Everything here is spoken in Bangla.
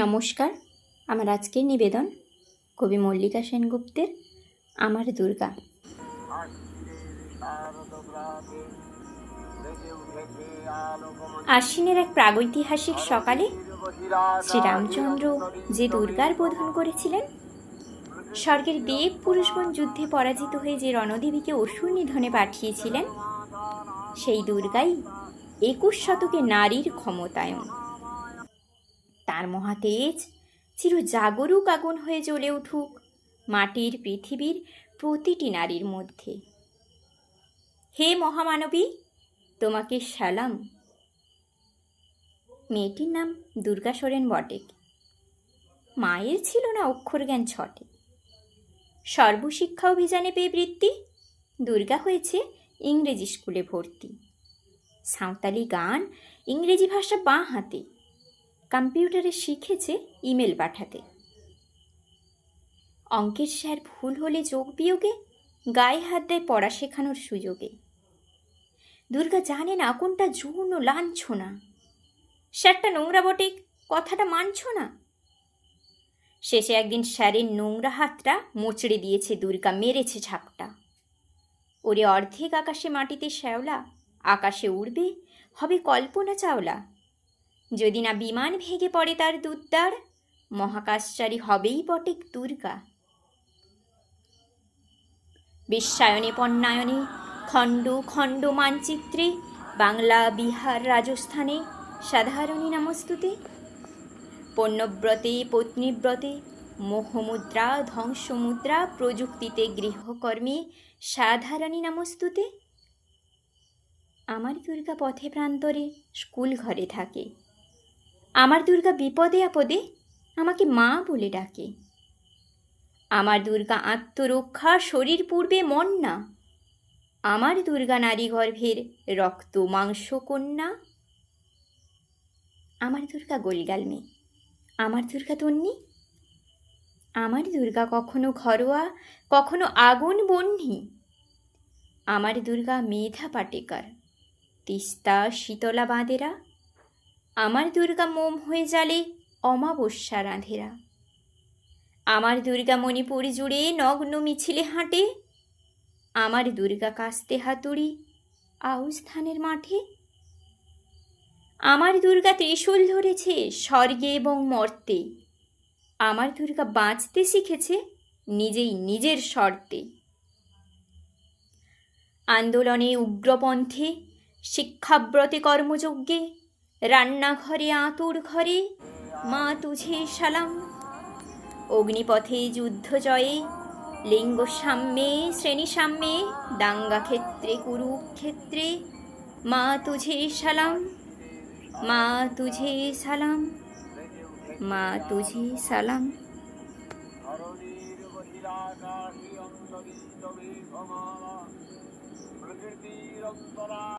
নমস্কার। আমার আজকের নিবেদন কবি মল্লিকা সেনগুপ্তের আমার দুর্গা। আশ্বিনের এক প্রাগৈতিহাসিক সকালে শ্রীরামচন্দ্র যে দুর্গার বোধন করেছিলেন, স্বর্গের দেব পুরুষগণ যুদ্ধে পরাজিত হয়ে যে রণদেবীকে অসুর নিধনে পাঠিয়েছিলেন, সেই দুর্গাই 21 শতকে নারীর ক্ষমতায়ন। তার মহাতেজ চির জাগরুক আগুন হয়ে জ্বলে উঠুক মাটির পৃথিবীর প্রতিটি নারীর মধ্যে। হে মহামানবী, তোমাকে সালাম। মেয়েটির নাম দুর্গা সোরেন বটেক। মায়ের ছিল না অক্ষরজ্ঞান ছটে। সর্বশিক্ষা অভিযানে পেয়ে বৃত্তি, দুর্গা হয়েছে ইংরেজি স্কুলে ভর্তি। সাঁওতালি গান, ইংরেজি ভাষা বাঁ হাতে, কম্পিউটারে শিখেছে ইমেল পাঠাতে। অঙ্কের স্যার ভুল হলে যোগ বিয়োগে গায়ে হাত দেয় পড়া শেখানোর সুযোগে। দুর্গা জানে না কোনটা যৌন লাঞ্ছনা। স্যারটা নোংরা বটে, কথাটা মানছ না। শেষে একদিন স্যারের নোংরা হাতটা মোচড়ে দিয়েছে দুর্গা, মেরেছে ঝাপটা। ওরে অর্ধেক আকাশে মাটিতে শ্যাওলা, আকাশে উড়বে হবে কল্পনা চাওলা। যদি না বিমান ভেঙে পড়ে তার দুদ্দার, মহাকাশচারী হবেই বটেক দুর্গা। বিশ্বায়নে পণ্যায়নে খণ্ড খণ্ড মানচিত্রে, বাংলা বিহার রাজস্থানে সাধারণী নমস্তুতে। পণ্যব্রতে পত্নীব্রতে মোহমুদ্রা ধ্বংসমুদ্রা, প্রযুক্তিতে গৃহকর্মে সাধারণী নমস্তুতে। আমার দুর্গা পথে প্রান্তরে স্কুল ঘরে থাকে। আমার দুর্গা বিপদে আপদে আমাকে মা বলে ডাকে। আমার দুর্গা আত্মরক্ষা, শরীর পূর্বে মন না। আমার দুর্গা নারী গর্ভের রক্ত মাংস কন্যা। আমার দুর্গা গোলগাল মেয়ে, আমার দুর্গা তন্নি। আমার দুর্গা কখনো ঘরোয়া, কখনো আগুন বহ্নি। আমার দুর্গা মেধা পাটেকার, তিস্তা শীতলা বাঁধেরা। আমার দুর্গা মোম হয়ে জ্বালে অমাবস্যা রাঁধেরা। আমার দুর্গা মণিপুর জুড়ে নগ্ন মিছিলে হাঁটে। আমার দুর্গা কাস্তে হাতুড়ি আউশ ধানের মাঠে। আমার দুর্গা ত্রিশূল ধরেছে স্বর্গে এবং মর্তে। আমার দুর্গা বাঁচতে শিখেছে নিজেই নিজের শর্তে। আন্দোলনে উগ্রপন্থে, শিক্ষাব্রতে কর্মযজ্ঞে, রান্নাঘরে আঁতুর ঘরে মা তুঝে সালাম। অগ্নিপথে যুদ্ধ জয়ে, লিঙ্গ সাম্যে শ্রেণী সাম্যে, দাঙ্গা ক্ষেত্রে কুরুক্ষেত্রে মা তুঝে সালাম। মা তুঝে সালাম, মা তুঝে সালাম।